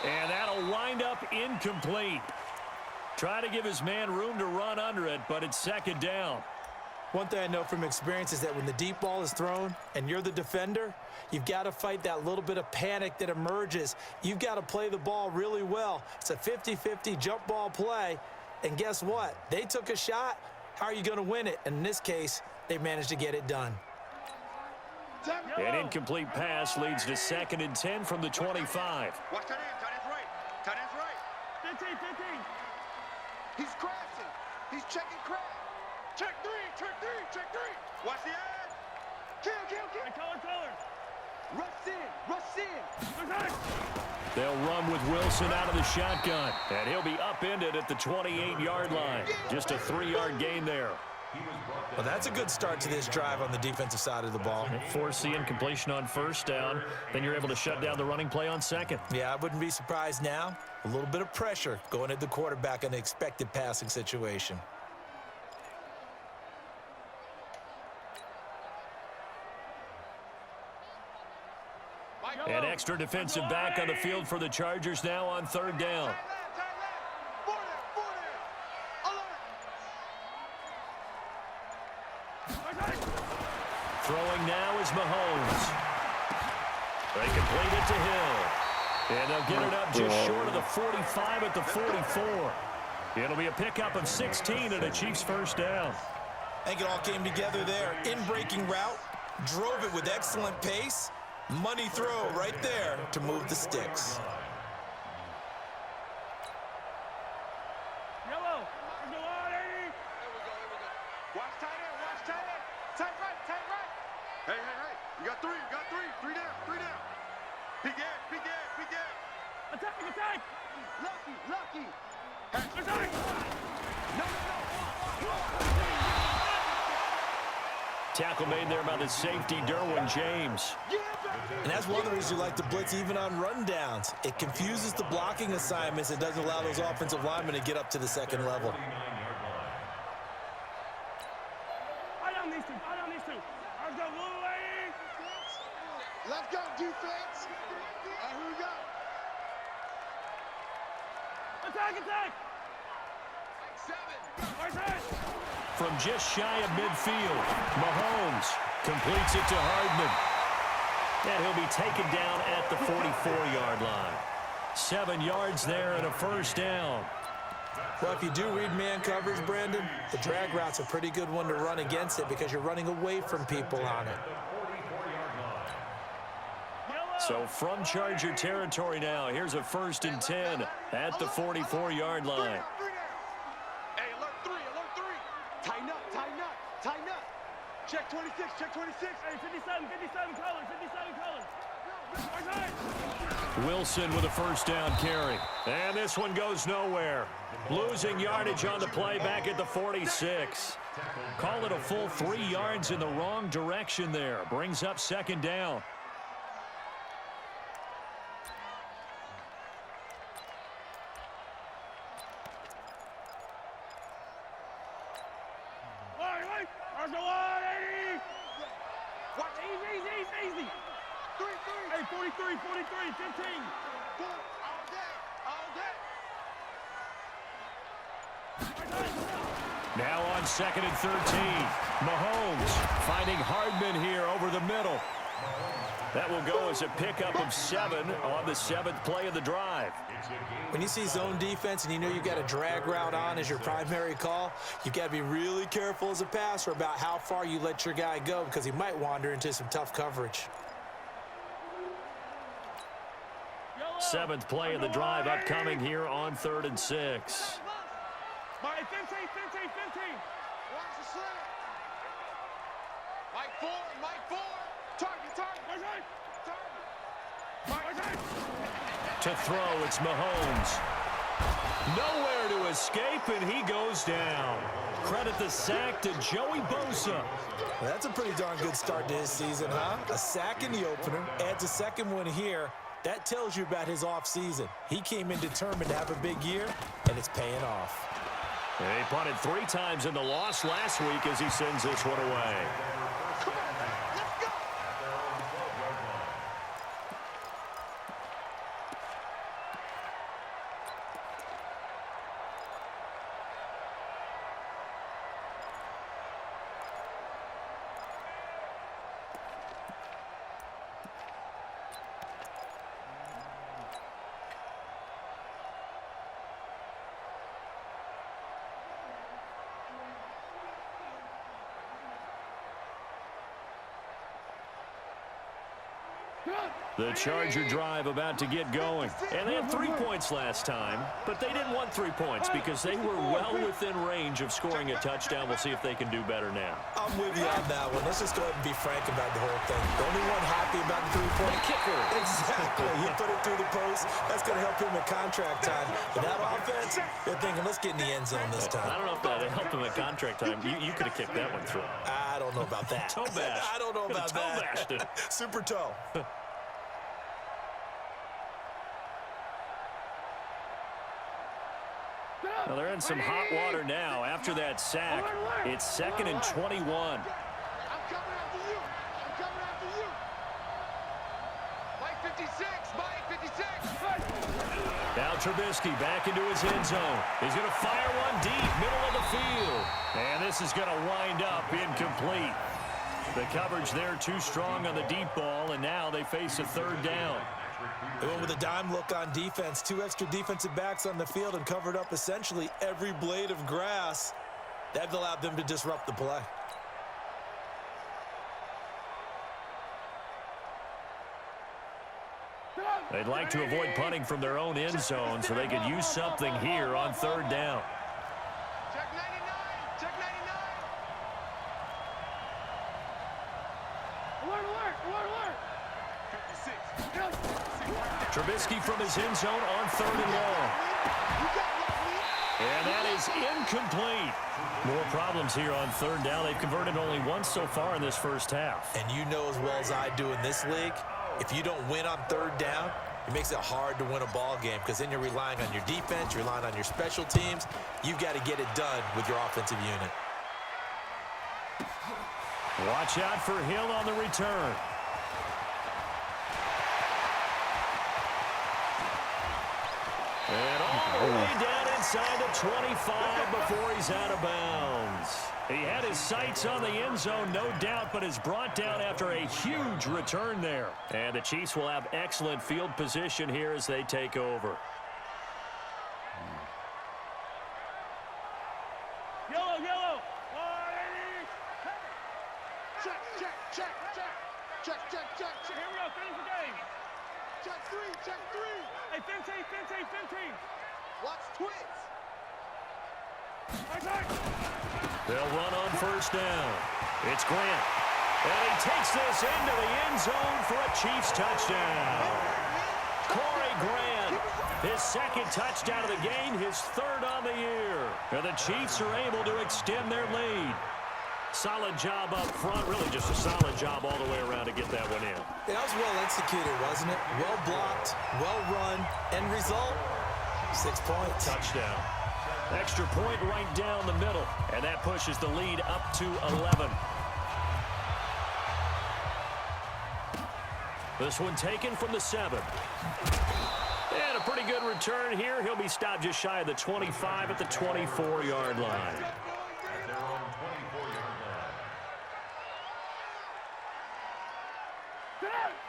And that'll wind up incomplete. Try to give his man room to run under it, but it's second down. One thing I know from experience is that when the deep ball is thrown and you're the defender, you've got to fight that little bit of panic that emerges. You've got to play the ball really well. It's a 50-50 jump ball play. And guess what? They took a shot. How are you going to win it? And in this case, they managed to get it done. An incomplete pass leads to 2nd and 10 from the 25. Watch tight end. Tight end's right. Tight end's right. 15, 15. He's crashing. He's checking crash. Check three. Check three. Check three. Watch the ad. Kill. Hey, color. Rush in. They'll run with Wilson out of the shotgun. And he'll be upended at the 28-yard line. Just a 3-yard gain there. Well, that's a good start to this drive on the defensive side of the ball. Force the incompletion on first down. Then you're able to shut down the running play on second. Yeah, I wouldn't be surprised now. A little bit of pressure going at the quarterback in an expected passing situation. An extra defensive back on the field for the Chargers now on 3rd down. Throwing now is Mahomes. They complete it to Hill. And they'll get it up just short of the 45 at the 44. It'll be a pickup of 16 and a Chiefs first down. I think it all came together there. In-breaking route, drove it with excellent pace. Money throw right there to move the sticks. Yellow. Watch tight end. Tight right. Hey. You got three. Three down. Big ad. Attack. Lucky. Attack. No. Tackle made there by the safety, Derwin James. And that's one of the reasons you like to blitz even on rundowns. It confuses the blocking assignments and doesn't allow those offensive linemen to get up to the second level. I don't need to. Let's go, Louie. Let's go, defense. Here we go. Attack. 7. From just shy of midfield, Mahomes completes it to Hardman. And he'll be taken down at the 44-yard line. 7 yards there and a first down. Well, if you do read man coverage, Brandon, the drag route's a pretty good one to run against it because you're running away from people on it. So from Charger territory now, here's a 1st and 10 at the 44-yard line. Hey, alert 3. Tighten up. Check 26. Hey, 57 colors. Wilson with a first down carry. And this one goes nowhere. Losing yardage on the play back at the 46. Call it a full 3 yards in the wrong direction there. Brings up 2nd down. Easy. 3. Hey, 43, 15. 4. All day. Now on 2nd and 13. Mahomes finding Hardman here over the middle. That will go as a pickup of 7 on the 7th play of the drive. When you see zone defense and you know you've got a drag route on as your primary call, you've got to be really careful as a passer about how far you let your guy go because he might wander into some tough coverage. 7th play of the drive upcoming here on 3rd and 6. Mike, 15. Watch the slant. Mike 4. Target. To throw, it's Mahomes. Nowhere to escape, and he goes down. Credit the sack to Joey Bosa. Well, that's a pretty darn good start to his season, huh? A sack in the opener, adds a 2nd one here. That tells you about his offseason. He came in determined to have a big year, and it's paying off. And he punted 3 times in the loss last week as he sends this one away. The Charger drive about to get going. And they had 3 points last time, but they didn't want 3 points because they were well within range of scoring a touchdown. We'll see if they can do better now. I'm with you on that one. Let's just go ahead and be frank about the whole thing. The only one happy about the three-point kicker. Exactly. He put it through the post. That's going to help him with contract time. But that offense, they're thinking, let's get in the end zone this time. I don't know if that helped him at contract time. You could have kicked that one through. I don't know about that. Toe bash. I don't know about Toe that. bashed it. Super toe. Well, they're in some hot water now. After that sack, it's 2nd and 21. I'm coming after you. I'm coming after you. Mike 56. Mike 56. Now Trubisky back into his end zone. He's going to fire one deep, middle of the field. And this is going to wind up incomplete. The coverage there too strong on the deep ball, and now they face a 3rd down. They went with a dime look on defense. 2 extra defensive backs on the field and covered up essentially every blade of grass. That allowed them to disrupt the play. They'd like to avoid punting from their own end zone so they could use something here on 3rd down. Check 99. Check 99. Alert, alert, alert, alert. 56. Trubisky from his end zone on 3rd and long. And that is incomplete. More problems here on 3rd down. They've converted only once so far in this first half. And you know as well as I do in this league, if you don't win on 3rd down, it makes it hard to win a ball game because then you're relying on your defense, you're relying on your special teams. You've got to get it done with your offensive unit. Watch out for Hill on the return. And all the way down inside the 25 before he's out of bounds. He had his sights on the end zone, no doubt, but is brought down after a huge return there. And the Chiefs will have excellent field position here as they take over. Yellow, yellow. Check, check, check, check. Check, check, check, check. Here we go, finish the game. Check 3, check 3. Hey, 15, 15, 15. Watch twins. They'll run on 1st down. It's Grant. And he takes this into the end zone for a Chiefs touchdown. Corey Grant, his 2nd touchdown of the game, his 3rd on the year. And the Chiefs are able to extend their lead. Solid job up front, really just a solid job all the way around to get that one in. That was well executed, wasn't it? Well blocked, well run, end result, 6 points. Touchdown. Extra point right down the middle, and that pushes the lead up to 11. This one taken from the 7. And a pretty good return here. He'll be stopped just shy of the 25 at the 24-yard line.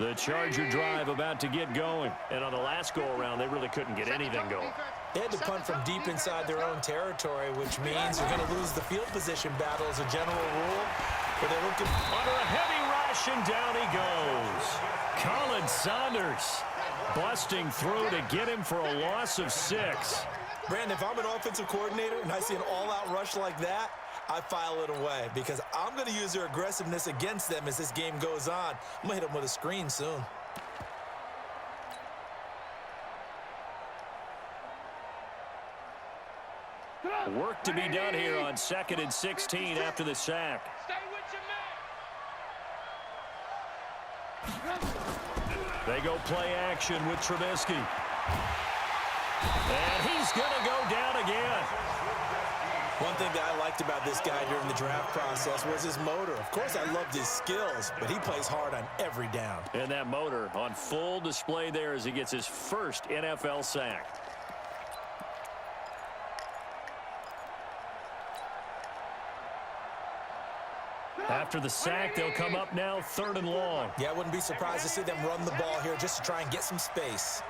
The Charger drive about to get going. And on the last go-around, they really couldn't get anything going. They had to punt from deep inside their own territory, which means you're going to lose the field position battle as a general rule. But they're looking under a heavy rush, and down he goes. Colin Saunders busting through to get him for a loss of 6. Brandon, if I'm an offensive coordinator and I see an all-out rush like that, I file it away because I'm going to use their aggressiveness against them as this game goes on. I'm going to hit them with a screen soon. Work to be done here on 2nd and 16 after the sack. Stay with your man. They go play action with Trubisky. And he's going to go down again. One thing that I liked about this guy during the draft process was his motor. Of course, I loved his skills, but he plays hard on every down. And that motor on full display there as he gets his first NFL sack. After the sack, they'll come up now 3rd and long. Yeah, I wouldn't be surprised to see them run the ball here just to try and get some space.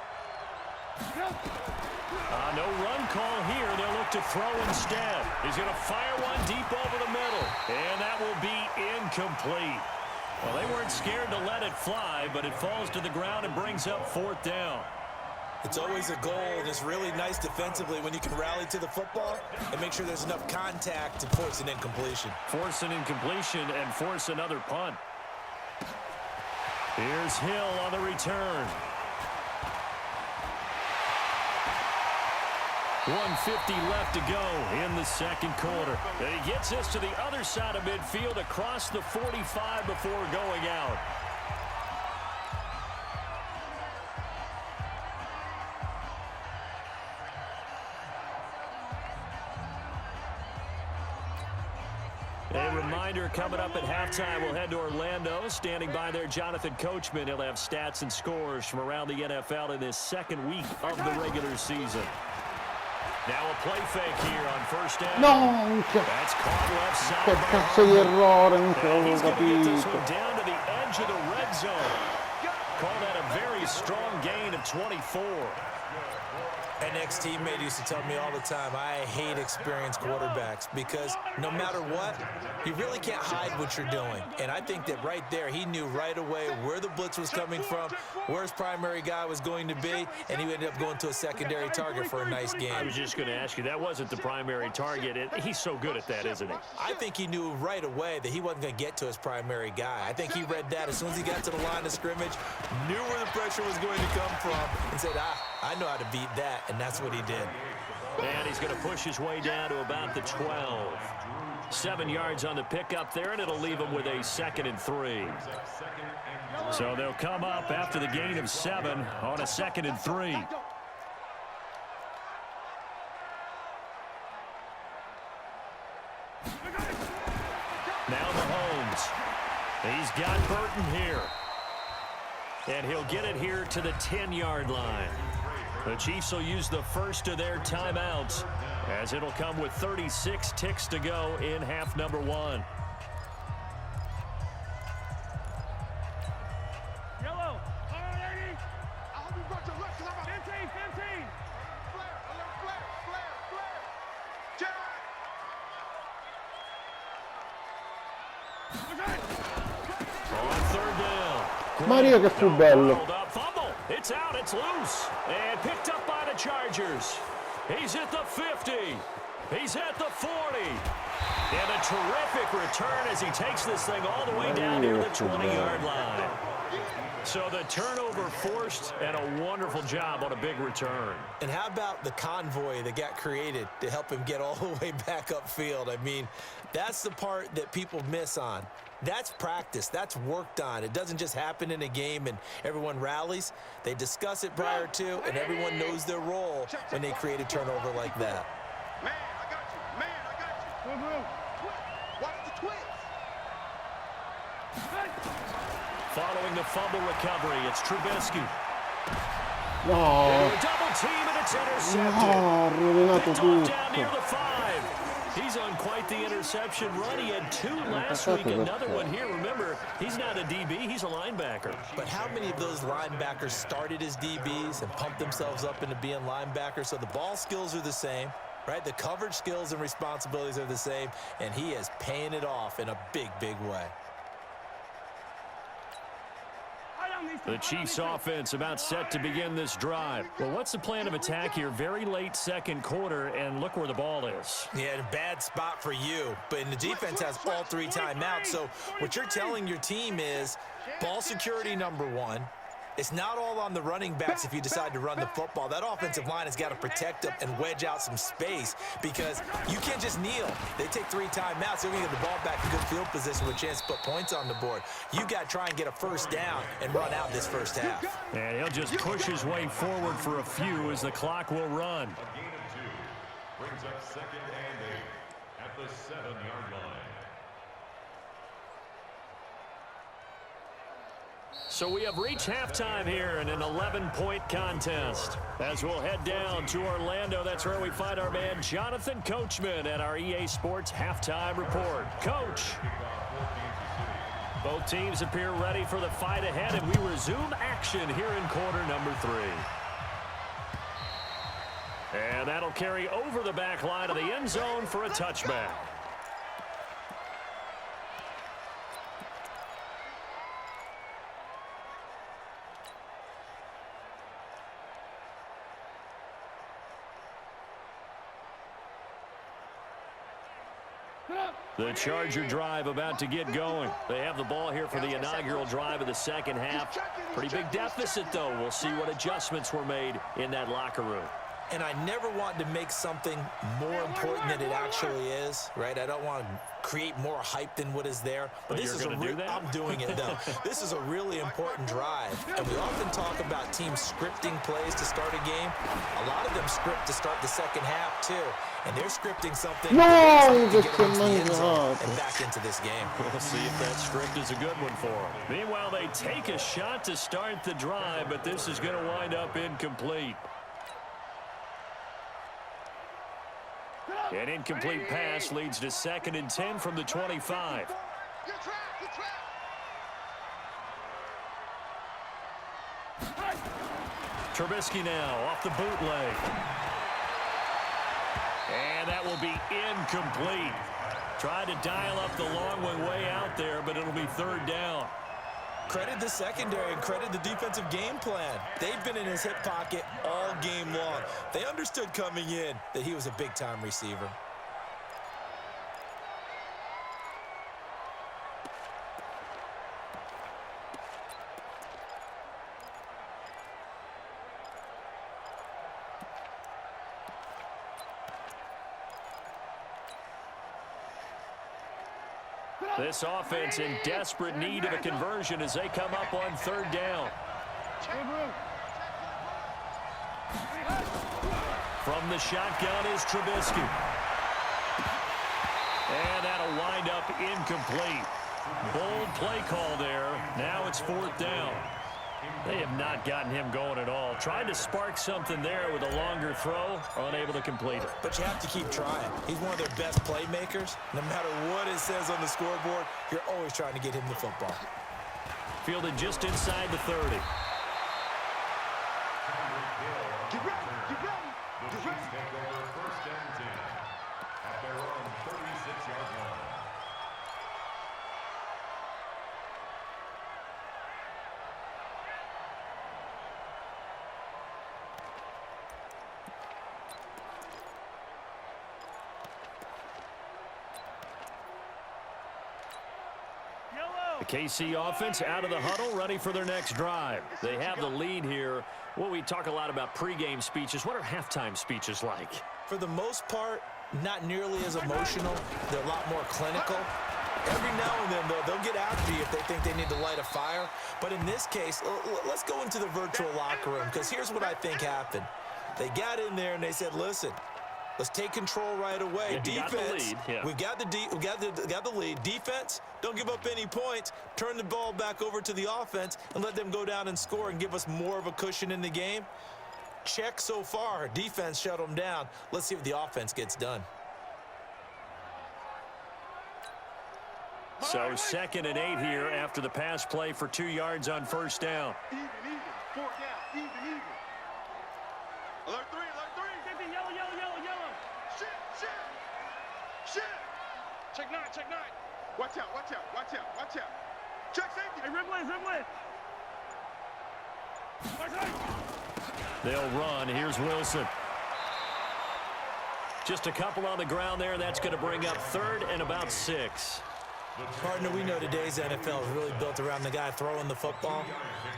No run call here. They'll look to throw instead. He's going to fire one deep over the middle. And that will be incomplete. Well, they weren't scared to let it fly, but it falls to the ground and brings up 4th down. It's always a goal, and it's really nice defensively when you can rally to the football and make sure there's enough contact to force an incompletion. Force an incompletion and force another punt. Here's Hill on the return. 1:50 left to go in the second quarter. And he gets us to the other side of midfield across the 45 before going out. A reminder, coming up at halftime, we'll head to Orlando. Standing by there, Jonathan Coachman. He'll have stats and scores from around the NFL in this second week of the regular season. Now a play fake here on first down. No, That's caught left side. che cazzo di errore, non ce And l'avevo he's going to get this capito. one down to the edge of the red zone. Call that a very strong gain of 24. An ex-teammate used to tell me all the time, I hate experienced quarterbacks because no matter what, you really can't hide what you're doing. And I think that right there, he knew right away where the blitz was coming from, where his primary guy was going to be, and he ended up going to a secondary target for a nice I game. was just going to ask you, that wasn't the primary target. He's so good at that, isn't he? I think he knew right away that he wasn't going to get to his primary guy. I think he read that as soon as he got to the line of scrimmage, knew where the pressure was going to come from, and said, I know how to beat that, and that's what he did. And he's going to push his way down to about the 12. 7 yards on the pickup there, and it'll leave him with a 2nd and 3. So they'll come up after the gain of 7 on a 2nd and 3. Now Mahomes. He's got Burton here. And he'll get it here to the 10-yard line. The Chiefs will use the first of their timeouts as it'll come with 36 ticks to go in half number 1. Yellow. All right, 80. I hope you brought your left, 'cause I'm a 15, 15. flare, alert, flare. On 3rd down. Maria che fu bello. Hold up, fumble. It's out, it's loose. And picked up by the Chargers. He's at the 50. He's at the 40. And a terrific return as he takes this thing all the way down near the 20-yard line. So the turnover forced and a wonderful job on a big return. And how about the convoy that got created to help him get all the way back upfield? I mean, that's the part that people miss on. That's practice. That's worked on. It doesn't just happen in a game and everyone rallies. They discuss it prior to, and everyone knows their role when they create a turnover like that. Man, I got you. Man, I got you. Watch the twins. Following the fumble recovery, it's Trubisky. No, Double team and it's intercepted. no, ha rovinato Picked off down near tutto. the 5. He's on quite the interception run. He had 2 last week. Another one here. Remember, he's not a DB. He's a linebacker. But how many of those linebackers started as DBs and pumped themselves up into being linebackers? So the ball skills are the same, right? The coverage skills and responsibilities are the same, and he is paying it off in a big, big way. The Chiefs offense about set to begin this drive. Well, what's the plan of attack here? Very late second quarter, and look where the ball is. Yeah, a bad spot for you. But the defense has all 3 timeouts. So what you're telling your team is ball security number 1. It's not all on the running backs if you decide to run the football. That offensive line has got to protect them and wedge out some space because you can't just kneel. They take 3 timeouts. They're going to get the ball back in good field position with a chance to put points on the board. You got to try and get a first down and run out this first half. And he'll just push his way forward for a few as the clock will run. A gain of 2 brings up 2nd and 8 at the 7-yard line. So we have reached halftime here in an 11-point contest. As we'll head down to Orlando, that's where we find our man Jonathan Coachman at our EA Sports Halftime Report. Coach. Both teams appear ready for the fight ahead, and we resume action here in quarter number 3. And that'll carry over the back line of the end zone for a touchback. The Charger drive about to get going. They have the ball here for the inaugural drive of the second half. Pretty big deficit, though. We'll see what adjustments were made in that locker room. And I never want to make something more important than it actually is, right? I don't want to create more hype than what is there. But this is I'm doing it, though. This is a really important drive. And we often talk about teams scripting plays to start a game. A lot of them script to start the second half, too. And they're scripting something No, to get into the end zone and back into this game. We'll see if that script is a good one for them. Meanwhile, they take a shot to start the drive, but this is going to wind up incomplete. An incomplete pass leads to 2nd and 10 from the 25. Trubisky now off the bootleg. And that will be incomplete. Tried to dial up the long one way out there, but it'll be 3rd down. Credit the secondary and credit the defensive game plan. They've been in his hip pocket all game long. They understood coming in that he was a big-time receiver. This offense in desperate need of a conversion as they come up on 3rd down. From the shotgun is Trubisky. And that'll wind up incomplete. Bold play call there. Now it's 4th down. They have not gotten him going at all. Tried to spark something there with a longer throw, unable to complete it. But you have to keep trying. He's one of their best playmakers. No matter what it says on the scoreboard, you're always trying to get him the football. Fielded just inside the 30. Get ready, get ready, get ready. Take over 1st and 10 at their own 36-yard line. The KC offense out of the huddle, ready for their next drive. They have the lead here. Well, we talk a lot about pregame speeches. What are halftime speeches like? For the most part, not nearly as emotional. They're a lot more clinical. Every now and then, though, they'll get after you if they think they need to light a fire. But in this case, let's go into the virtual locker room, because here's what I think happened. They got in there and they said, listen, let's take control right away. Yeah, Defense, we've got the lead. Defense, don't give up any points. Turn the ball back over to the offense and let them go down and score and give us more of a cushion in the game. Check so far. Defense shut them down. Let's see if the offense gets done. So 2nd and 8 here after the pass play for 2 yards on 1st down. Even, 4th down, even. Alert 3, alert 3. Yellow. Shit. Check 9. Watch out. Check safety. Hey, Ripley. They'll run. Here's Wilson. Just a couple on the ground there. That's going to bring up 3rd and about 6. Partner, we know today's NFL is really built around the guy throwing the football.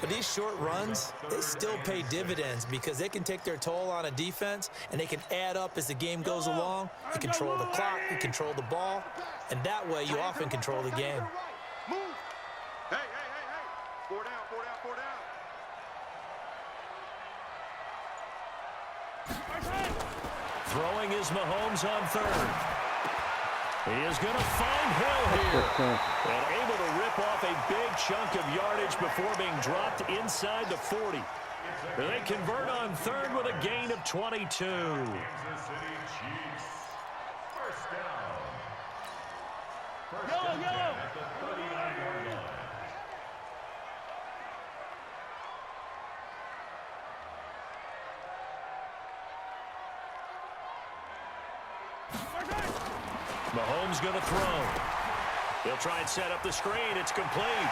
But these short runs, they still pay dividends because they can take their toll on a defense and they can add up as the game goes along. You control the clock, you control the ball, and that way you often control the game. Move. Hey. 4 down. Throwing is Mahomes on 3rd. He is going to find Hill here. And able to rip off a big chunk of yardage before being dropped inside the 40. They convert on 3rd with a gain of 22. Kansas City Chiefs. 1st down. First and 10 at the 39-yard line. Mahomes going to throw. They'll try and set up the screen. It's complete.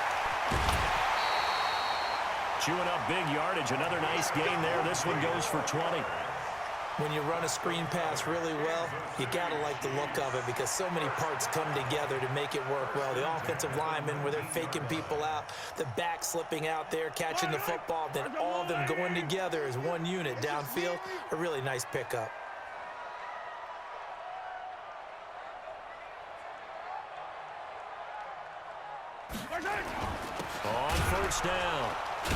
Chewing up big yardage. Another nice gain there. This one goes for 20. When you run a screen pass really well, you got to like the look of it because so many parts come together to make it work well. The offensive linemen, where they're faking people out, the back slipping out there, catching the football, then all of them going together as one unit downfield. A really nice pickup. On first down,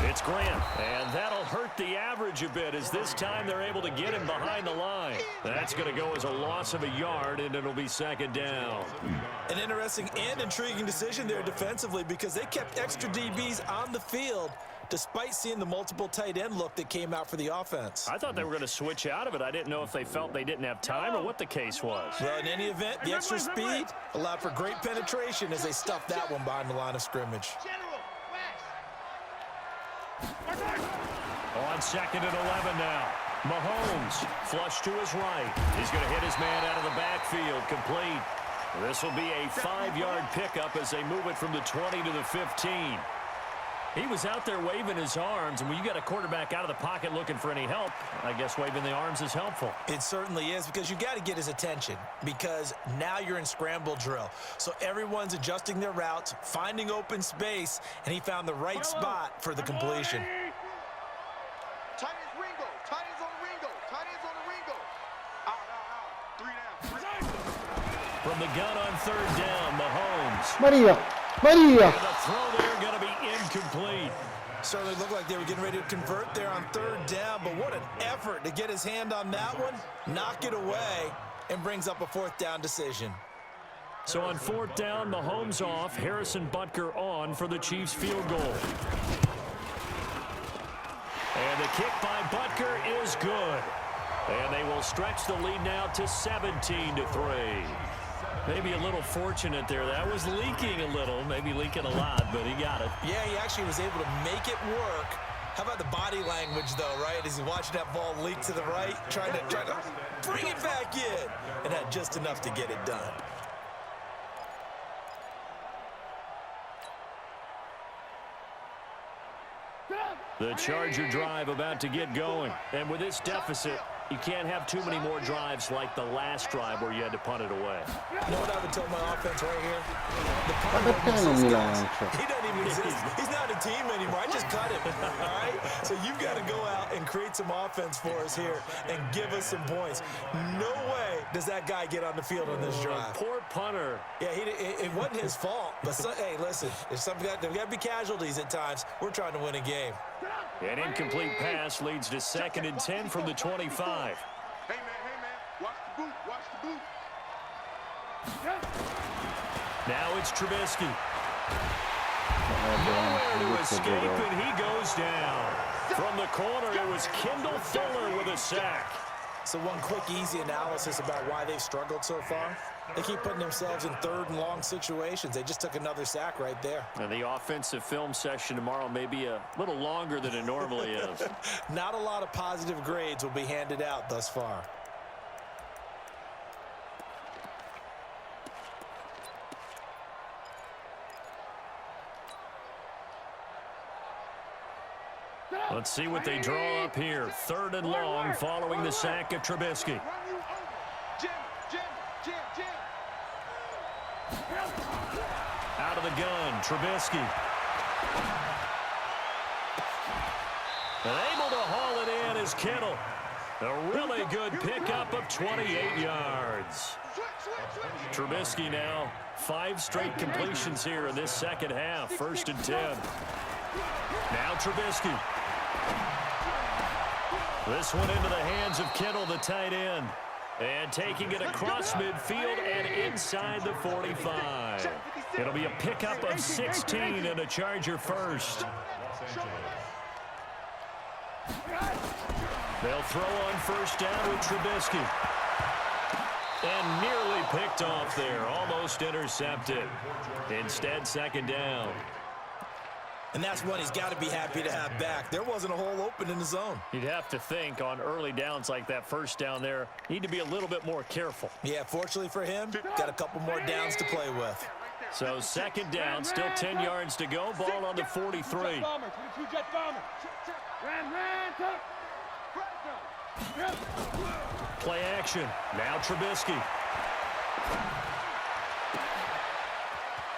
it's Grant, and that'll hurt the average a bit as this time they're able to get him behind the line. That's going to go as a loss of a yard, and it'll be second down. An interesting and intriguing decision there defensively because they kept extra DBs on the field despite seeing the multiple tight end look that came out for the offense. I thought they were going to switch out of it. I didn't know if they felt they didn't have time or what the case was. Well, in any event, the extra speed allowed for great penetration as they stuffed that one behind the line of scrimmage. On second and 11 now. Mahomes flush to his right. He's going to hit his man out of the backfield, complete. This will be a 5-yard pickup as they move it from the 20 to the 15. He was out there waving his arms, and when you got a quarterback out of the pocket looking for any help, I guess waving the arms is helpful. It certainly is because you got to get his attention because now you're in scramble drill. So everyone's adjusting their routes, finding open space, and he found the right spot for the completion. Tight ends Ringo. Tight ends on the Ringo. Tight ends on the Ringo. Out. 3 down. From the gun on third down, Mahomes. Maria! And the throw there going to be incomplete. Certainly looked like they were getting ready to convert there on third down, but what an effort to get his hand on that one, knock it away, and brings up a fourth down decision. So on fourth down, Mahomes off, Harrison Butker on for the Chiefs field goal. And the kick by Butker is good. And they will stretch the lead now to 17-3. Maybe a little fortunate there. That was leaking a little, maybe leaking a lot, but he got it. Yeah, he actually was able to make it work. How about the body language, though, right? As he watched that ball leak to the right, trying to bring it back in, and had just enough to get it done. The Charger drive about to get going. And with this deficit, you can't have too many more drives like the last drive where you had to punt it away. You know what I would tell my offense right here? The Ma perché non mi lancio? He doesn't even exist. He's not a team anymore. I just cut him, all right? So you've got to go out and create some offense for us here and give us some points. No way does that guy get on the field on this drive. Poor punter. Yeah, it wasn't his fault. But, hey, listen, there's got to be casualties at times. We're trying to win a game. An incomplete pass leads to second and 10 from the 25. Hey, man. Watch the boot. Watch the boot. Now it's Trubisky. Nowhere to escape, and he goes down. From the corner, it was Kendall Fuller with a sack. So one quick, easy analysis about why they've struggled so far. They keep putting themselves in third and long situations. They just took another sack right there. And the offensive film session tomorrow may be a little longer than it normally is. Not a lot of positive grades will be handed out thus far. Let's see what they draw up here. Third and long following the sack of Trubisky. Jim. Out of the gun, Trubisky. And able to haul it in is Kittle. A really good pickup of 28 yards. Trubisky now 5 straight completions here in this second half. First and 10. Now Trubisky. This one into the hands of Kittle, the tight end. And taking it across midfield and inside the 45. It'll be a pickup of 16 and a Charger first. They'll throw on first down with Trubisky. And nearly picked off there, almost intercepted. Instead, second down. And that's one he's got to be happy to have back. There wasn't a hole open in the zone. You'd have to think on early downs like that first down there, need to be a little bit more careful. Yeah, fortunately for him, got a couple more downs to play with. So second down, still 10 yards to go. Ball on the 43. Play action. Now Trubisky.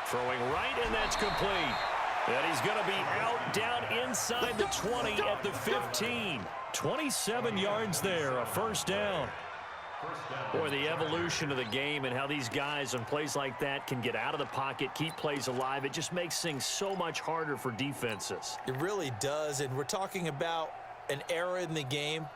Throwing right, and that's complete. And he's going to be out down inside the 20 at the 15. 27 yards there, a first down. Boy, the evolution of the game and how these guys on plays like that can get out of the pocket, keep plays alive, it just makes things so much harder for defenses. It really does, and we're talking about an era in the game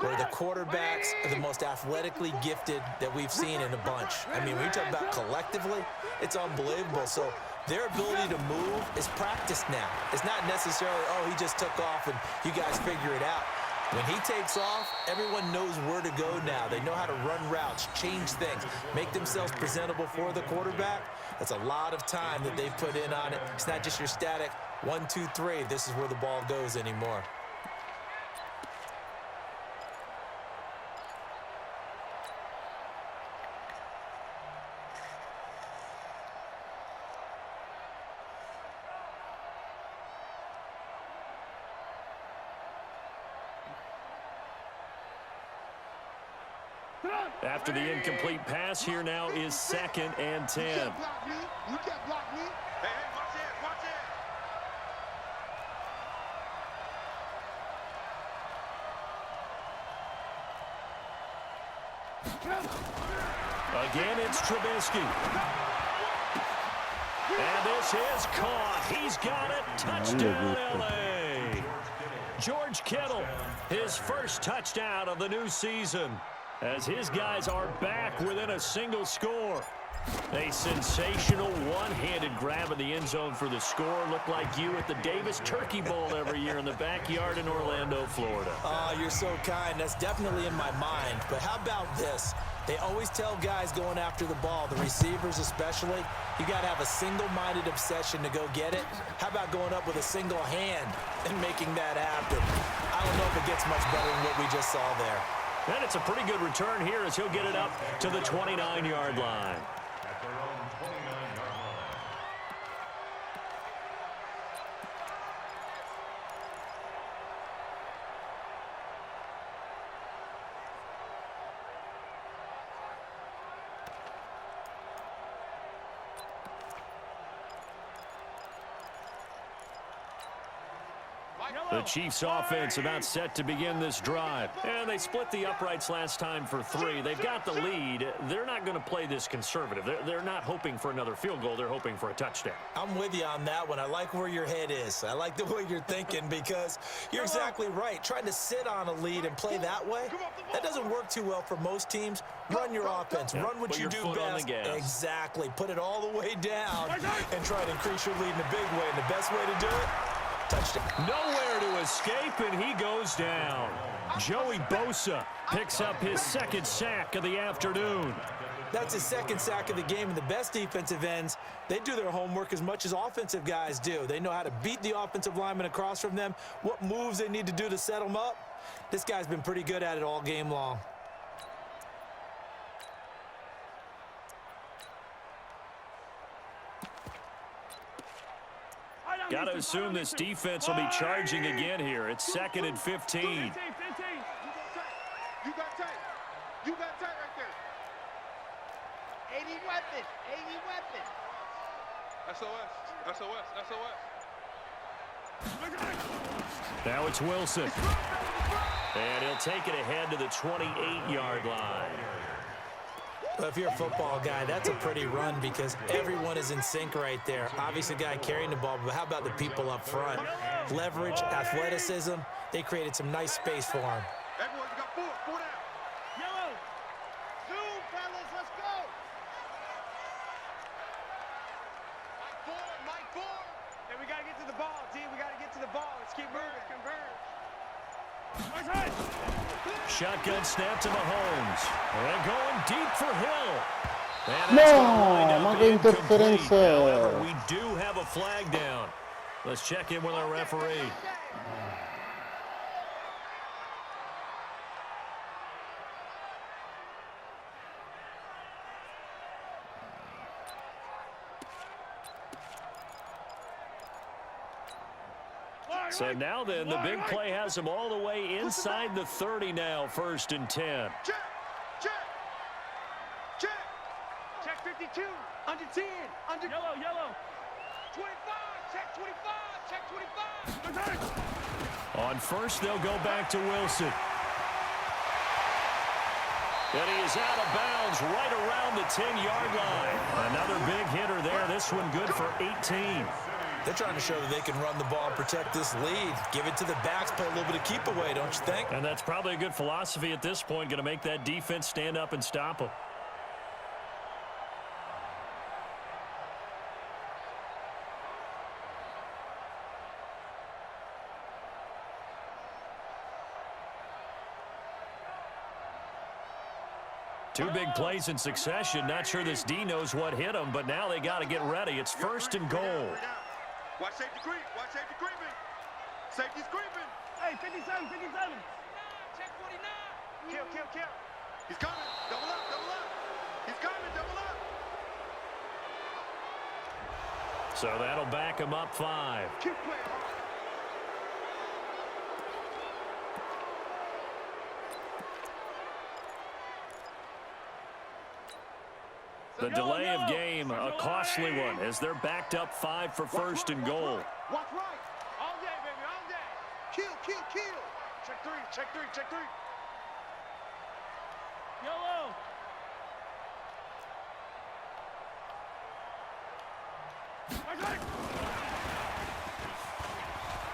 where the quarterbacks are the most athletically gifted that we've seen in a bunch. I mean, when you talk about collectively, it's unbelievable. So their ability to move is practiced now. It's not necessarily, oh, he just took off and you guys figure it out. When he takes off, everyone knows where to go now. They know how to run routes, change things, make themselves presentable for the quarterback. That's a lot of time that they've put in on it. It's not just your static 1, 2, 3. This is where the ball goes anymore. After the incomplete pass, here now is 2nd and 10. You can't block me. You can't block me. Hey, watch it, watch it. Again, it's Trubisky. And this is caught. He's got it. Touchdown, L.A. George Kittle, his first touchdown of the new season, as his guys are back within a single score. A sensational one-handed grab in the end zone for the score. Looked like you at the Davis Turkey Bowl every year in the backyard in Orlando, Florida. Oh, you're so kind. That's definitely in my mind. But how about this? They always tell guys going after the ball, the receivers especially, you got to have a single-minded obsession to go get it. How about going up with a single hand and making that happen? I don't know if it gets much better than what we just saw there. And it's a pretty good return here as he'll get it up to the 29-yard line. At their own 29-yard line. The Chiefs offense about set to begin this drive. And they split the uprights last time for 3. They've got the lead. They're not going to play this conservative. They're not hoping for another field goal. They're hoping for a touchdown. I'm with you on that one. I like where your head is. I like the way you're thinking because you're exactly right. Trying to sit on a lead and play that way, that doesn't work too well for most teams. Run your offense. Run what you do best. Exactly. Put it all the way down and try to increase your lead in a big way. And the best way to do it, touchdown. Nowhere to escape, and he goes down. Joey Bosa picks up his 2nd sack of the afternoon. That's his 2nd sack of the game, and the best defensive ends, they do their homework as much as offensive guys do. They know how to beat the offensive lineman across from them, what moves they need to do to set them up. This guy's been pretty good at it all game long. Got to assume this defense will be charging again here. It's 2nd and 15. You got tight. You got tight right there. 80 weapon. 80 weapon. SOS. SOS. SOS. Now it's Wilson. And he'll take it ahead to the 28-yard line. Well, if you're a football guy, that's a pretty run because everyone is in sync right there. Obviously, the guy carrying the ball, but how about the people up front? Leverage, athleticism, they created some nice space for him. Everyone, you got 4. 4 down. Yellow. Zoom, fellas, let's go. Mike 4. Hey, we got to get to the ball, D. We got to get to the ball. Let's keep moving. Convert. Shotgun snap to Mahomes. And going deep for Hill. And No, that's gonna wind up ma che incomplete. interferenza è? However, we do have a flag down. Let's check in with our referee. So now then, the big play has him all the way inside the 30 now, 1st and 10. Check, check, check. Check 52, under 10, under Yellow, yellow. 25, check 25, check 25. On 1st, they'll go back to Wilson. And he is out of bounds right around the 10-yard line. Another big hitter there. This one good for 18. They're trying to show that they can run the ball and protect this lead. Give it to the backs, play a little bit of keep away, don't you think? And that's probably a good philosophy at this point, going to make that defense stand up and stop them. Two big plays in succession. Not sure this D knows what hit him, but now they got to get ready. It's 1st and goal. Watch safety creep, watch safety creeping. Safety's creeping. Hey, 57, 57. Check 49. Kill, kill, kill. He's coming. Double up, double up. He's coming, double up. So that'll back him up 5. Keep playing. The delay of game, a costly one, as they're backed up 5 for 1st and goal. Watch right. All day, baby, all day. Kill, kill, kill. Check 3, check 3, check 3. Yellow. Right.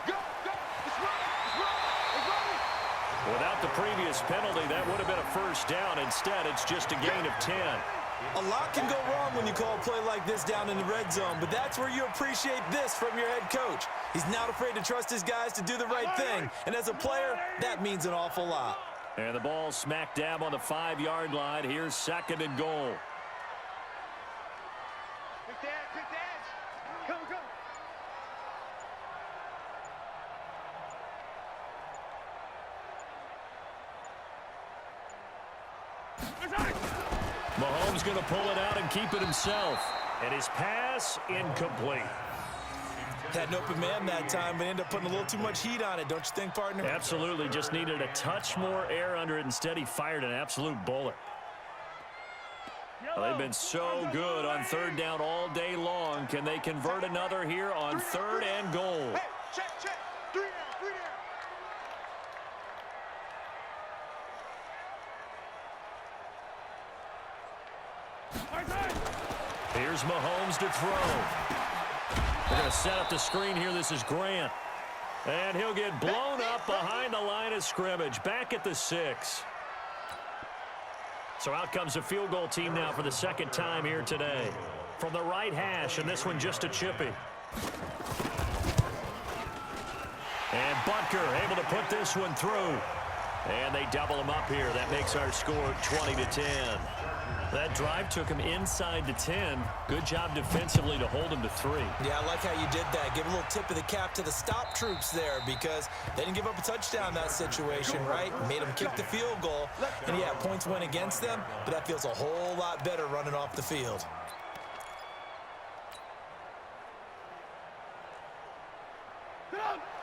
Go, go. It's running, it's running, it's running. Without the previous penalty, that would have been a 1st down. Instead, it's just a gain of 10. A lot can go wrong when you call a play like this down in the red zone, but that's where you appreciate this from your head coach. He's not afraid to trust his guys to do the right thing, and as a player, that means an awful lot. And the ball smack dab on the 5-yard line. Here's 2nd and goal. Pick the edge, Go, go. Mahomes going to pull it out and keep it himself. And his pass incomplete. Had an open man that time, but ended up putting a little too much heat on it, don't you think, partner? Absolutely. Just needed a touch more air under it. Instead, he fired an absolute bullet. Well, they've been so good on 3rd down all day long. Can they convert another here on 3rd and goal? Hey, check, check. 3 down, 3 down. Here's Mahomes to throw. They're going to set up the screen here. This is Grant. And he'll get blown up behind the line of scrimmage. Back at the 6. So out comes the field goal team now for the 2nd time here today. From the right hash, and this one just a chippy. And Butker able to put this one through. And they double him up here. That makes our score 20-10. That drive took him inside the 10. Good job defensively to hold him to 3. Yeah, I like how you did that. Give a little tip of the cap to the stop troops there because they didn't give up a touchdown in that situation, right? Made them kick the field goal. And, yeah, points went against them, but that feels a whole lot better running off the field.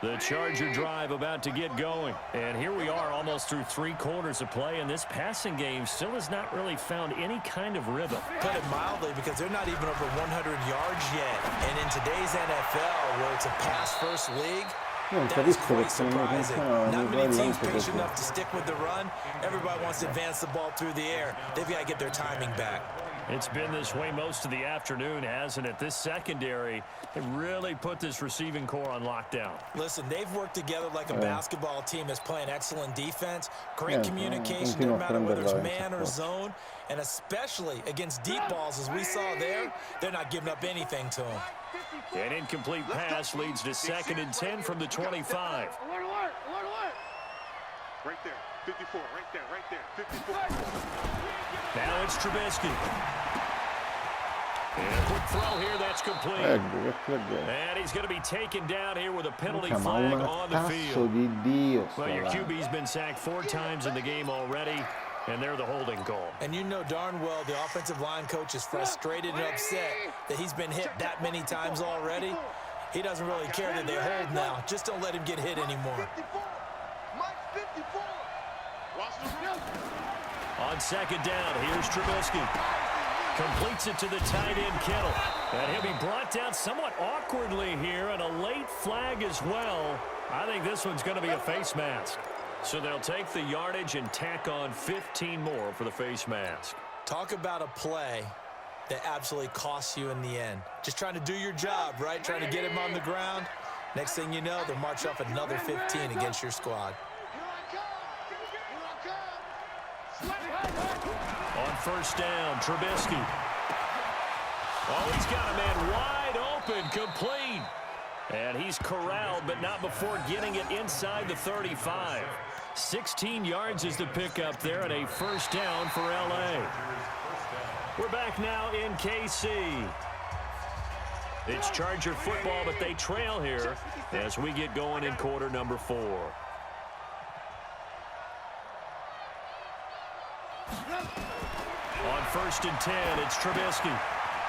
The Charger drive about to get going. And here we are almost through 3 quarters of play, and this passing game still has not really found any kind of rhythm. Put it mildly, because they're not even over 100 yards yet. And in today's NFL, where it's a pass-first league, that's quite surprising. Not many teams patient enough to stick with the run. Everybody wants to advance the ball through the air. They've got to get their timing back. It's been this way most of the afternoon, hasn't it? This secondary, they really put this receiving core on lockdown. Listen, they've worked together like a basketball team that's playing excellent defense, great communication, no matter whether it's man or zone, and especially against deep balls, as we saw there, they're not giving up anything to them. An incomplete pass leads to 2nd and 10 from the 25. Alert, alert, alert, alert. Right there, 54, right there, 54. Now it's Trubisky. And a quick throw here, that's complete. And he's going to be taken down here with a penalty flag on the field. Well, your QB's been sacked 4 times in the game already, and they're the holding goal. And you know darn well the offensive line coach is frustrated and upset that he's been hit that many times already. He doesn't really care that they hold now. Just don't let him get hit anymore. 54. Mike's 54. Watch the run. On second down, here's Trubisky. Completes it to the tight end, Kittle. And he'll be brought down somewhat awkwardly here, and a late flag as well. I think this one's going to be a face mask. So they'll take the yardage and tack on 15 more for the face mask. Talk about a play that absolutely costs you in the end. Just trying to do your job, right? Trying to get him on the ground. Next thing you know, they'll march off another 15 against your squad. On first down, Trubisky. Oh, he's got a man wide open, complete. And he's corralled, but not before getting it inside the 35. 16 yards is the pickup there, and a first down for L.A. We're back now in KC. It's Charger football, but they trail here as we get going in quarter number 4. On first and 10, it's Trubisky.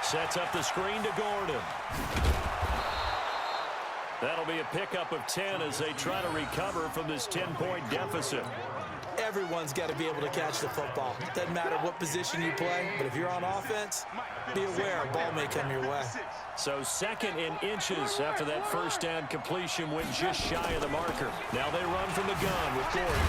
Sets up the screen to Gordon. That'll be a pickup of 10 as they try to recover from this 10-point deficit. Everyone's got to be able to catch the football. Doesn't matter what position you play, but if you're on offense, be aware a ball may come your way. So second in inches after that first down completion went just shy of the marker. Now they run from the gun with Gordon.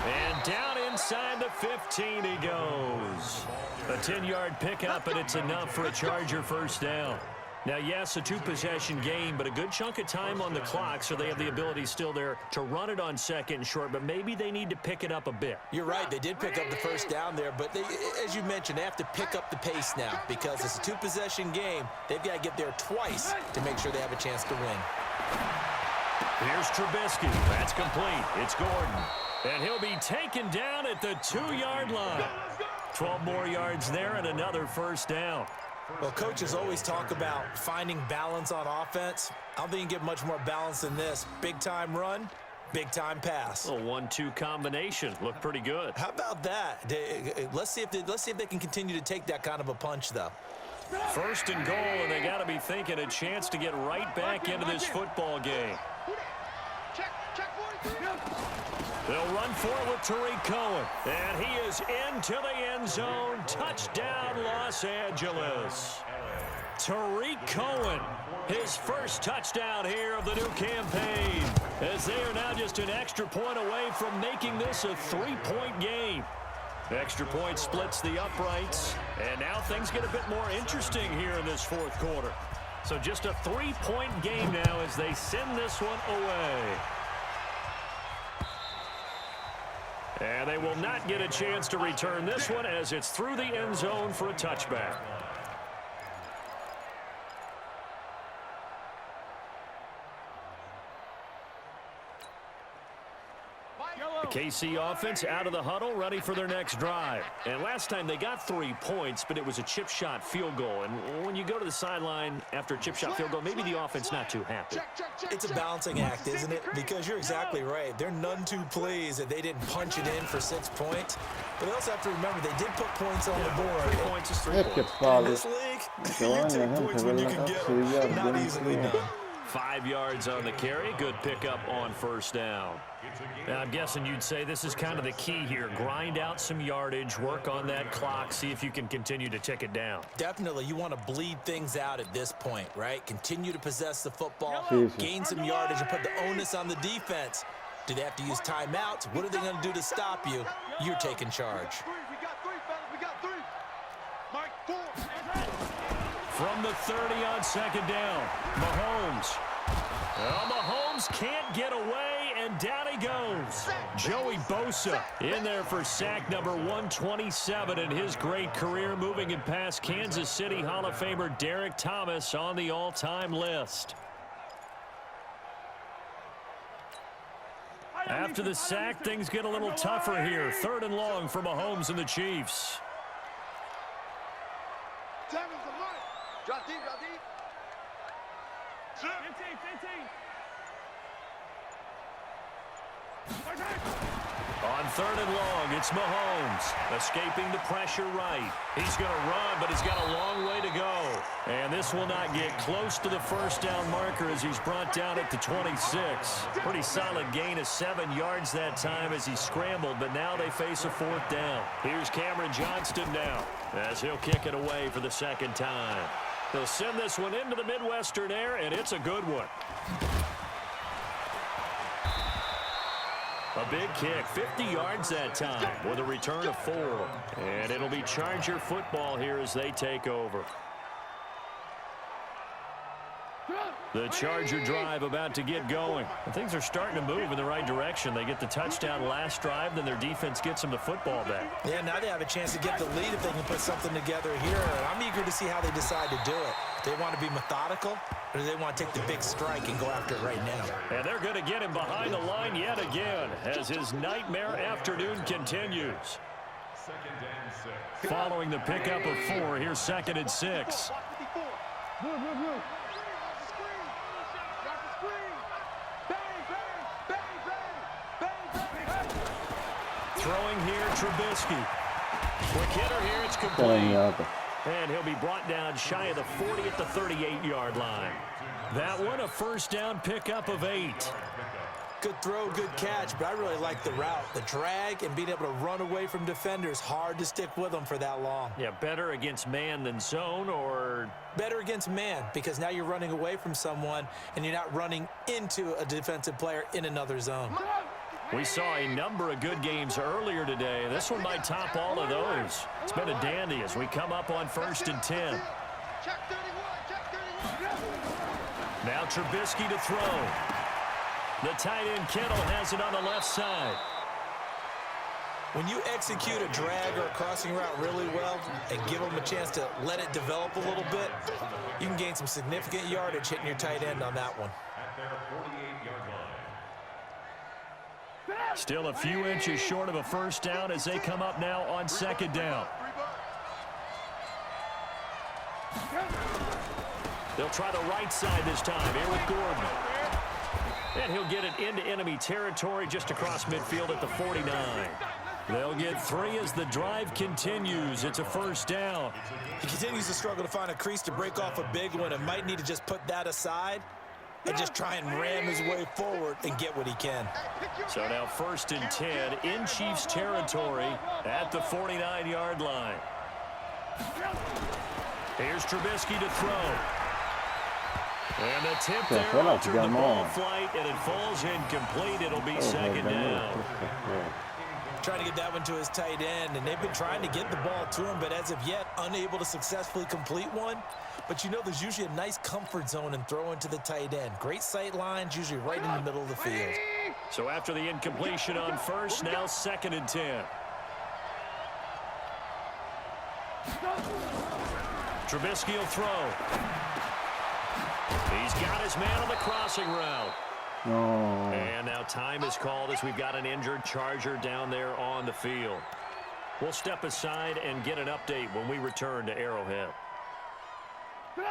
And down inside the 15 he goes. A 10-yard pickup, and it's enough for a Charger first down. Now, yes, a two-possession game, but a good chunk of time on the clock, so they have the ability still there to run it on second and short, but maybe they need to pick it up a bit. You're right. They did pick up the first down there, but they, as you mentioned, they have to pick up the pace now because it's a two-possession game. They've got to get there twice to make sure they have a chance to win. Here's Trubisky. That's complete. It's Gordon. And he'll be taken down at the 2-yard line. 12 more yards there and another first down. Well, coaches always talk about finding balance on offense. I don't think you can get much more balance than this. Big-time run, big-time pass. A 1-2 combination. Looked pretty good. How about that? Let's see if they can continue to take that kind of a punch, though. First and goal, and they got to be thinking a chance to get right back into this football game. They'll run forward with Tariq Cohen, and he is into the end zone. Touchdown, Los Angeles. Tariq Cohen, his first touchdown here of the new campaign, as they are now just an extra point away from making this a 3-point game. Extra point splits the uprights, and now things get a bit more interesting here in this fourth quarter. So just a 3-point game now as they send this one away. And they will not get a chance to return this one as it's through the end zone for a touchback. The KC offense out of the huddle, ready for their next drive. And last time they got 3 points, but it was a chip shot field goal. And when you go to the sideline after a chip shot field goal, maybe the offense not too happy. It's a balancing act, isn't it? Because you're exactly right. They're none too pleased that they didn't punch it in for 6 points. But they also have to remember they did put points on the board. 3 points is 3 Che points. In palle. this league, Giovanni, you la take gente points when you quella can get cazzo them. di yard Not ben easily sicuro. done. 5 yards on the carry. Good pickup on first down. Now, I'm guessing you'd say this is kind of the key here. Grind out some yardage, work on that clock, see if you can continue to tick it down. Definitely, you want to bleed things out at this point, right? Continue to possess the football, Sí, sí. gain some yardage, and put the onus on the defense. Do they have to use timeouts? What are they going to do to stop you? You're taking charge. We got 3, fellas. We got 3. Mike, 4. From the 30 on second down, Mahomes. Well, Mahomes can't get away, and down he goes. Joey Bosa in there for sack number 127 in his great career, moving it past Kansas City Hall of Famer Derek Thomas on the all-time list. After the sack, things get a little tougher here. 3rd and long for Mahomes and the Chiefs. Tammy's the money. Drop deep, drop deep. 15. On 3rd and long, it's Mahomes, escaping the pressure right. He's going to run, but he's got a long way to go. And this will not get close to the first down marker as he's brought down at the 26. Pretty solid gain of 7 yards that time as he scrambled, but now they face a 4th down. Here's Cameron Johnston now as he'll kick it away for the 2nd time. They'll send this one into the Midwestern air, and it's a good one. A big kick, 50 yards that time with a return of 4. And it'll be Charger football here as they take over. The Charger drive about to get going. And things are starting to move in the right direction. They get the touchdown last drive, then their defense gets them the football back. Yeah, now they have a chance to get the lead if they can put something together here. And I'm eager to see how they decide to do it. They want to be methodical, or do they want to take the big strike and go after it right now? And they're going to get him behind the line yet again as his nightmare afternoon continues. Following the pickup of 4, here's 2nd and 6. Throwing here, Trubisky. Quick hitter here, it's complete. And he'll be brought down shy of the 40 at the 38-yard line. That one, a first down pickup of 8. Good throw, good catch, but I really like the route. The drag and being able to run away from defenders, hard to stick with them for that long. Yeah, better against man than zone, or? Better against man, because now you're running away from someone and you're not running into a defensive player in another zone. We saw a number of good games earlier today. This one might top all of those. It's been a dandy as we come up on 1st and 10. Now Trubisky to throw. The tight end Kittle has it on the left side. When you execute a drag or a crossing route really well and give them a chance to let it develop a little bit, you can gain some significant yardage hitting your tight end on that one. Still a few inches short of a first down as they come up now on 2nd down. They'll try the right side this time here with Gordon. And he'll get it into enemy territory just across midfield at the 49. They'll get 3 as the drive continues. It's a first down. He continues to struggle to find a crease to break off a big one and might need to just put that aside and just try and ram his way forward and get what he can. So now 1st and 10 in Chiefs territory at the 49-yard line. Here's Trubisky to throw. And the tip there altered the ball flight, and it falls incomplete. It'll be 2nd down. Trying to get that one to his tight end, and they've been trying to get the ball to him, but as of yet, unable to successfully complete one. But you know there's usually a nice comfort zone in throwing to the tight end. Great sight lines, usually right in the middle of the field. So after the incompletion on 1st, now 2nd and 10. Trubisky will throw. He's got his man on the crossing route. No. And now time is called as we've got an injured Charger down there on the field. We'll step aside and get an update when we return to Arrowhead.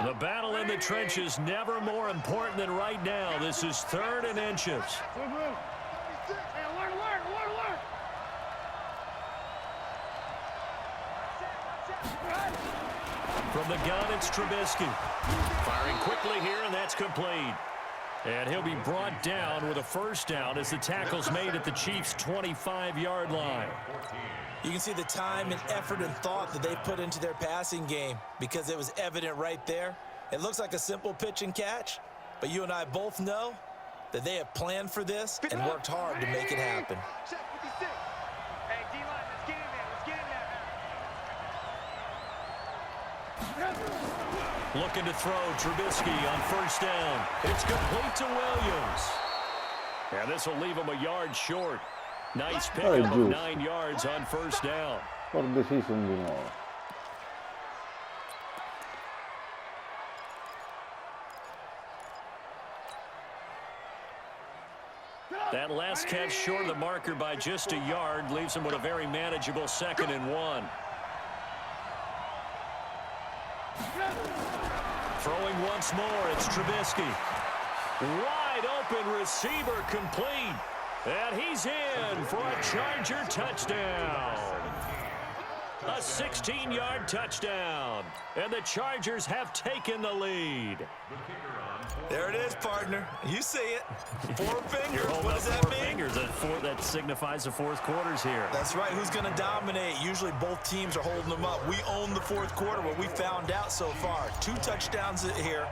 The battle in the trenches never more important than right now. This is 3rd and inches. From the gun, it's Trubisky. Firing quickly here, and that's complete. And he'll be brought down with a first down as the tackle's made at the Chiefs' 25-yard line. You can see the time and effort and thought that they put into their passing game because it was evident right there. It looks like a simple pitch and catch, but you and I both know that they have planned for this and worked hard to make it happen. Hey, D-line, let's get in there. Let's get in there. Looking to throw Trubisky on first down. It's complete to Williams. And this will leave him a yard short. Nice pickup of 9 yards on first down. For decision di nuovo. That last catch short of the marker by just a yard leaves him with a very manageable 2nd and 1. Throwing once more, it's Trubisky. Wide open receiver complete. And he's in for a Charger touchdown. A 16-yard touchdown. And the Chargers have taken the lead. There it is, partner. You see it. 4 fingers. You're What does that four mean? fingers. That signifies the fourth quarter's here. That's right. Who's going to dominate? Usually both teams are holding them up. We own the fourth quarter, what we found out so far. 2 touchdowns here,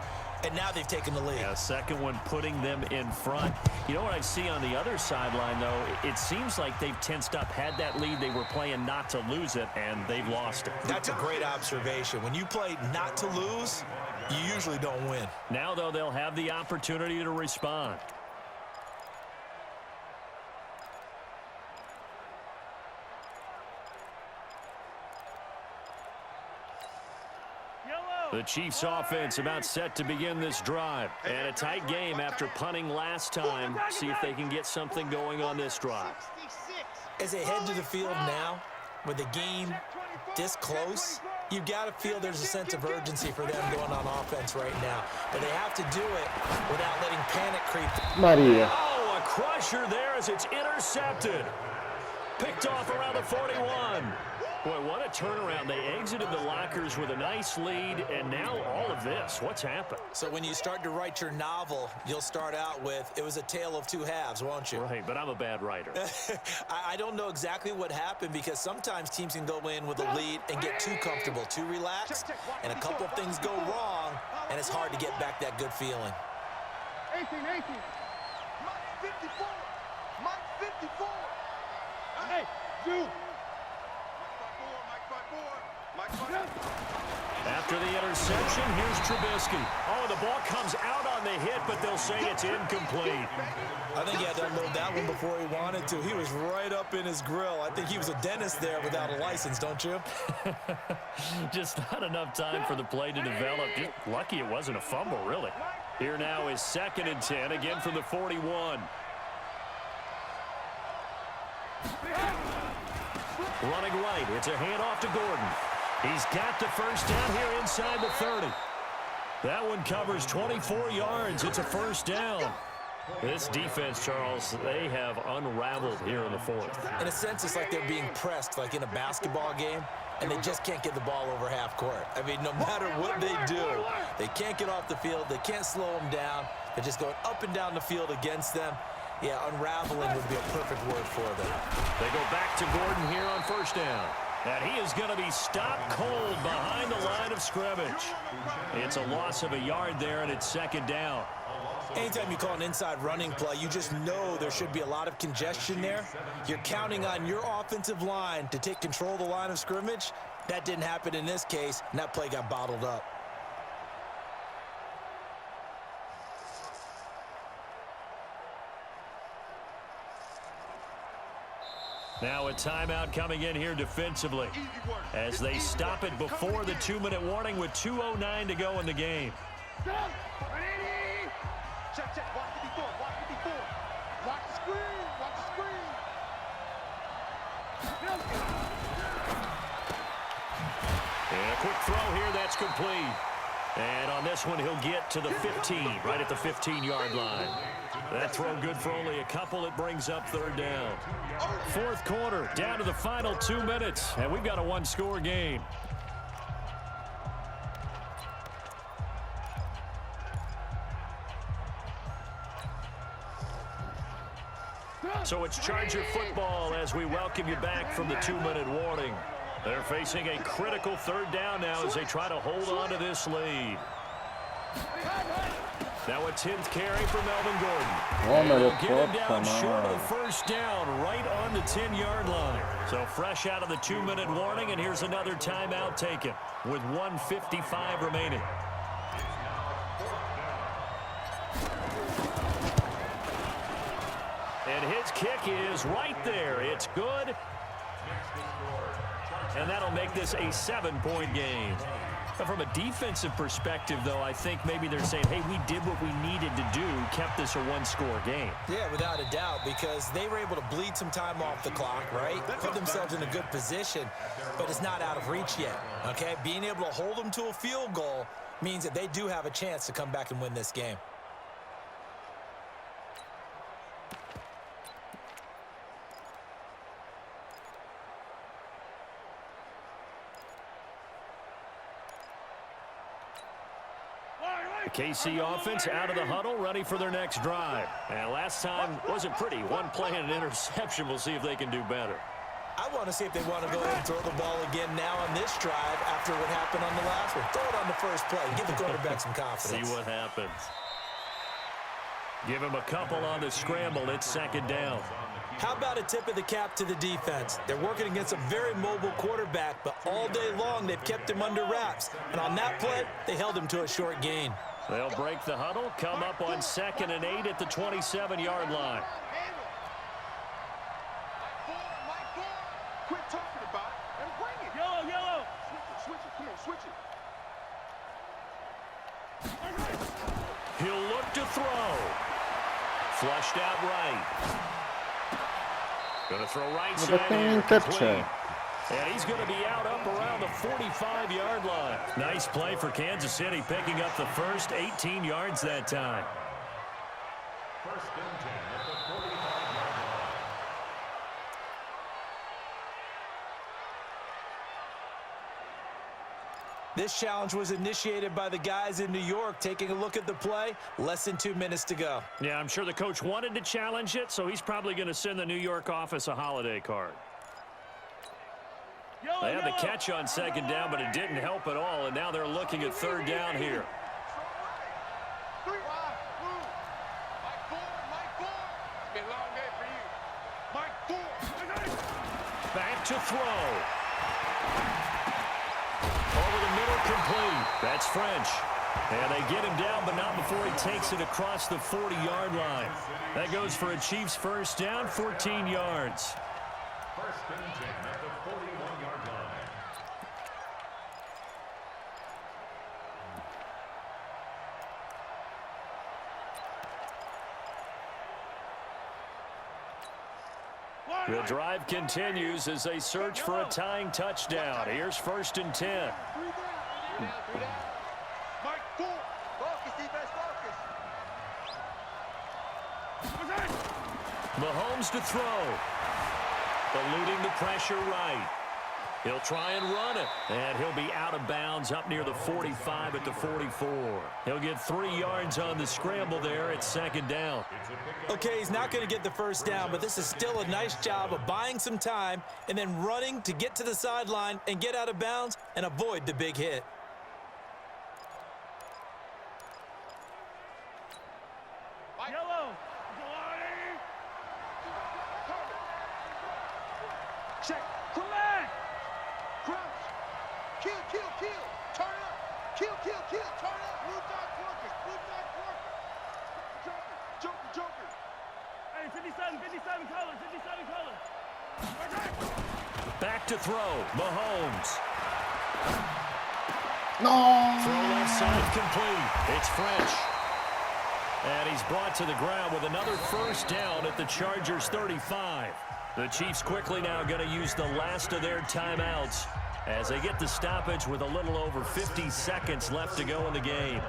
and now they've taken the lead. Yeah, second one putting them in front. You know what I see on the other sideline, though? It seems like they've tensed up, had that lead. They were playing not to lose it, and they've lost it. That's a great observation. When you play not to lose, you usually don't win. Now, though, they'll have the opportunity to respond. The Chiefs offense about set to begin this drive. And a tight game after punting last time. See if they can get something going on this drive. As they head to the field now, with the game this close, you've got to feel there's a sense of urgency for them going on offense right now. But they have to do it without letting panic creep. Maria. Oh, a crusher there as it's intercepted. Picked off around the 41. Boy, what a turnaround. They exited the lockers with a nice lead, and now all of this. What's happened? So when you start to write your novel, you'll start out with, it was a tale of 2 halves, won't you? Right, but I'm a bad writer. I don't know exactly what happened, because sometimes teams can go in with a lead and get too comfortable, too relaxed, and a couple things go wrong, and it's hard to get back that good feeling. 18. Mike 54. Mike 54. Hey, you. After the interception, here's Trubisky. Oh, the ball comes out on the hit, but they'll say it's incomplete. I think he had to unload that one before he wanted to. He was right up in his grill. I think he was a dentist there without a license, don't you? Just not enough time for the play to develop. Just lucky it wasn't a fumble, really. Here now is 2nd and 10, again from the 41. Running right, it's a handoff to Gordon. He's got the first down here inside the 30. That one covers 24 yards. It's a first down. This defense, Charles, they have unraveled here in the 4th. In a sense, it's like they're being pressed, like in a basketball game, and they just can't get the ball over half court. I mean, no matter what they do, they can't get off the field. They can't slow them down. They're just going up and down the field against them. Yeah, unraveling would be a perfect word for them. They go back to Gordon here on first down. And he is going to be stopped cold behind the line of scrimmage. It's a loss of a yard there, and it's 2nd down. Anytime you call an inside running play, you just know there should be a lot of congestion there. You're counting on your offensive line to take control of the line of scrimmage. That didn't happen in this case, and that play got bottled up. Now a timeout coming in here defensively as they stop it before the 2-minute warning with 2:09 to go in the game. Check. Watch 54. Watch the screen. And a quick throw here, that's complete. And on this one, he'll get to the 15, right at the 15-yard line. That throw good for only a couple. It brings up 3rd down. 4th quarter, down to the final 2 minutes, and we've got a 1-score game. So it's Charger football as we welcome you back from the 2-minute warning. They're facing a critical 3rd down now as they try to hold on to this lead. Now a 10th carry for Melvin Gordon. Oh, They'll my get him down God, come short of on. the first down, right on the 10-yard line. So fresh out of the 2-minute warning, and here's another timeout taken with 1:55 remaining. And his kick is right there. It's good. And that'll make this a 7-point game. But from a defensive perspective, though, I think maybe they're saying, hey, we did what we needed to do, kept this a 1-score game. Yeah, without a doubt, because they were able to bleed some time off the clock, right? Put themselves in a good position, but it's not out of reach yet, okay? Being able to hold them to a field goal means that they do have a chance to come back and win this game. The KC offense out of the huddle, ready for their next drive. And last time wasn't pretty. One play and an interception. We'll see if they can do better. I want to see if they want to go ahead and throw the ball again now on this drive after what happened on the last one. Throw it on the first play. Give the quarterback some confidence. See what happens. Give him a couple on the scramble. It's second down. How about a tip of the cap to the defense? They're working against a very mobile quarterback, but all day long they've kept him under wraps. And on that play, they held him to a short gain. They'll break the huddle, come up on 2nd and 8 at the 27-yard line. Quit talking about it and bring it. Yellow, yellow. Switch it. Come on, switch it. He'll look to throw. Flushed out right. Going to throw right But side they here, intercept. complete. And he's going to be out up around the 45-yard line. Nice play for Kansas City, picking up the first 18 yards that time. First and 10 at the 45-yard line. This challenge was initiated by the guys in New York. Taking a look at the play, less than 2 minutes to go. Yeah, I'm sure the coach wanted to challenge it, so he's probably going to send the New York office a holiday card. Yellow, They had the yellow. catch on second down, but it didn't help at all, and now they're looking at third down here. 3 wide. Move. Mike 4. It's been a long day for you. Mike 4. Back to throw. Over the middle, complete. That's French. And they get him down, but not before he takes it across the 40-yard line. That goes for a Chiefs first down, 14 yards. First and 10 at the 41-yard line. The drive continues as they search for a tying touchdown. Here's first and 10. 3 down. 3 down. Mike 4. Focus, defense, focus. Mahomes to throw. Eluding the pressure right. He'll try and run it. And he'll be out of bounds up near the 45 at the 44. He'll get 3 yards on the scramble there at second down. Okay, he's not going to get the first down, but this is still a nice job of buying some time and then running to get to the sideline and get out of bounds and avoid the big hit. Yellow. Check. Come back. Crouch. Kill. Turn up. Kill. Turn up. Blue dot focus. Joker. Hey, 57 color. Back to throw. Mahomes. No! Throw left side complete. It's French. And he's brought to the ground with another first down at the Chargers 35. The Chiefs quickly now going to use the last of their timeouts as they get the stoppage with a little over 50 seconds left to go in the game.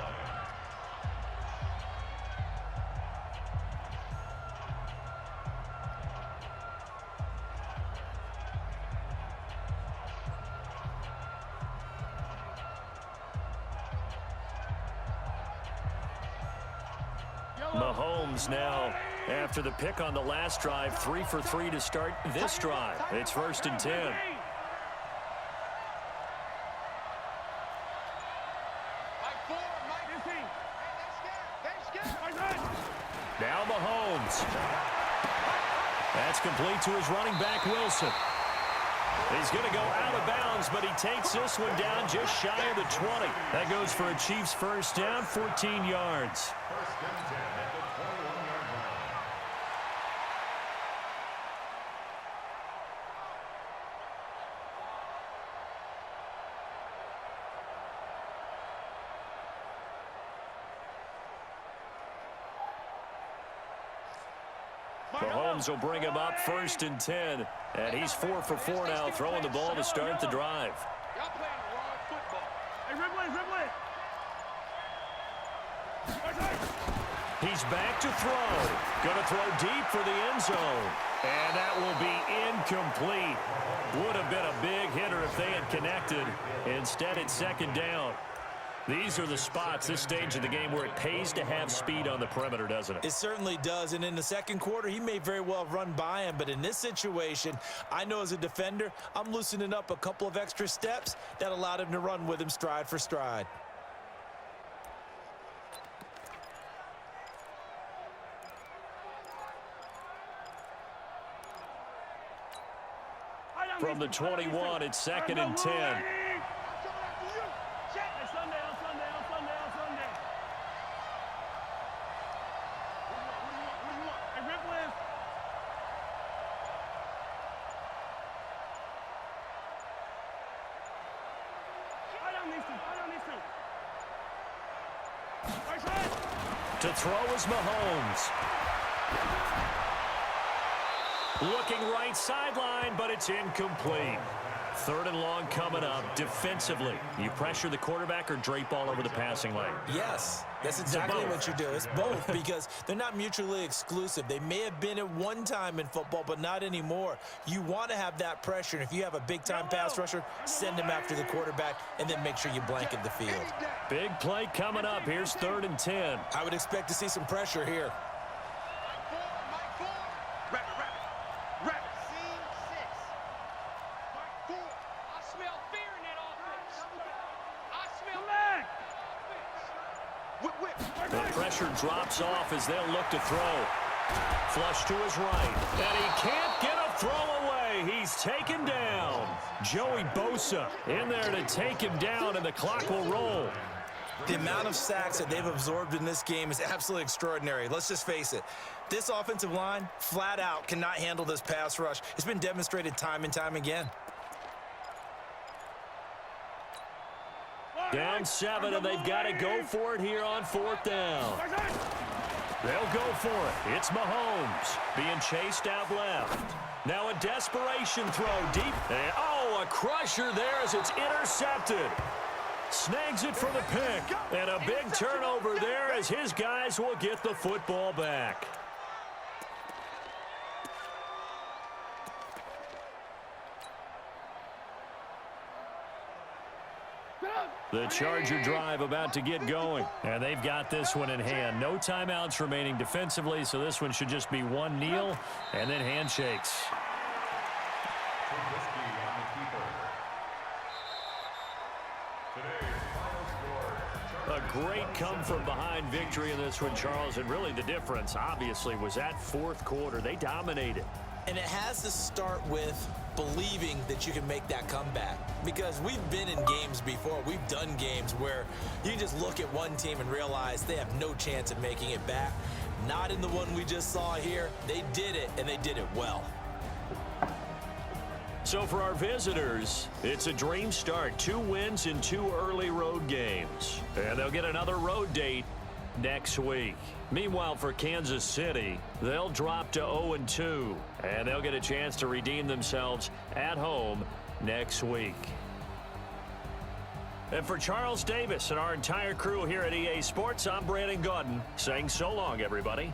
Mahomes now, after the pick on the last drive, 3 for 3 to start this drive. It's first and 10. Mike 4. Mike 15. They scared. Now Mahomes. That's complete to his running back, Wilson. He's going to go out of bounds, but he takes this one down just shy of the 20. That goes for a Chiefs first down, 14 yards. First and 10 at the 21-yard line. Mahomes will bring him up first and 10. And he's 4 for 4 now, throwing the ball to start the drive. Y'all playing the wrong football. Hey, Ripley. He's back to throw. Going to throw deep for the end zone. And that will be incomplete. Would have been a big hitter if they had connected. Instead, it's second down. These are the spots, this stage of the game, where it pays to have speed on the perimeter, doesn't it? It certainly does, and in the second quarter, he may very well have run by him, but in this situation, I know as a defender, I'm loosening up a couple of extra steps that allowed him to run with him stride for stride. From the 21, it's 2nd and 10. Hey, Sunday, on Sunday, on Sunday, on Sunday. What do you want? Hey, rip lift. I don't need to. Right side. To throw is Mahomes. Looking right sideline, but it's incomplete. 3rd and long coming up. Defensively, you pressure the quarterback or drape all over the passing lane? Yes, that's exactly what you do. It's both because they're not mutually exclusive. They may have been at one time in football, but not anymore. You want to have that pressure, and if you have a big-time pass rusher, send him after the quarterback, and then make sure you blanket the field. Big play coming up. Here's 3rd and 10. I would expect to see some pressure here. The pressure drops off as they'll look to throw. Flush to his right. And he can't get a throw away. He's taken down. Joey Bosa in there to take him down, and the clock will roll. The amount of sacks that they've absorbed in this game is absolutely extraordinary. Let's just face it. This offensive line, flat out, cannot handle this pass rush. It's been demonstrated time and time again. Down 7, and they've got to go for it here on 4th down. They'll go for it. It's Mahomes being chased out left. Now a desperation throw deep. And, oh, a crusher there as it's intercepted. Snags it for the pick. And a big turnover there as his guys will get the football back. The Charger drive about to get going, and they've got this one in hand. No timeouts remaining defensively, so this one should just be one kneel and then handshakes. A great come-from-behind victory in this one, Charles, and really the difference, obviously, was that 4th quarter. They dominated. And it has to start with believing that you can make that comeback. Because we've been in games before. We've done games where you just look at one team and realize they have no chance of making it back. Not in the one we just saw here. They did it, and they did it well. So for our visitors, it's a dream start. 2 wins in 2 early road games. And they'll get another road date next week. Meanwhile, for Kansas City, they'll drop to 0-2, and they'll get a chance to redeem themselves at home next week. And for Charles Davis and our entire crew here at EA Sports, I'm Brandon Gaudin saying so long, everybody.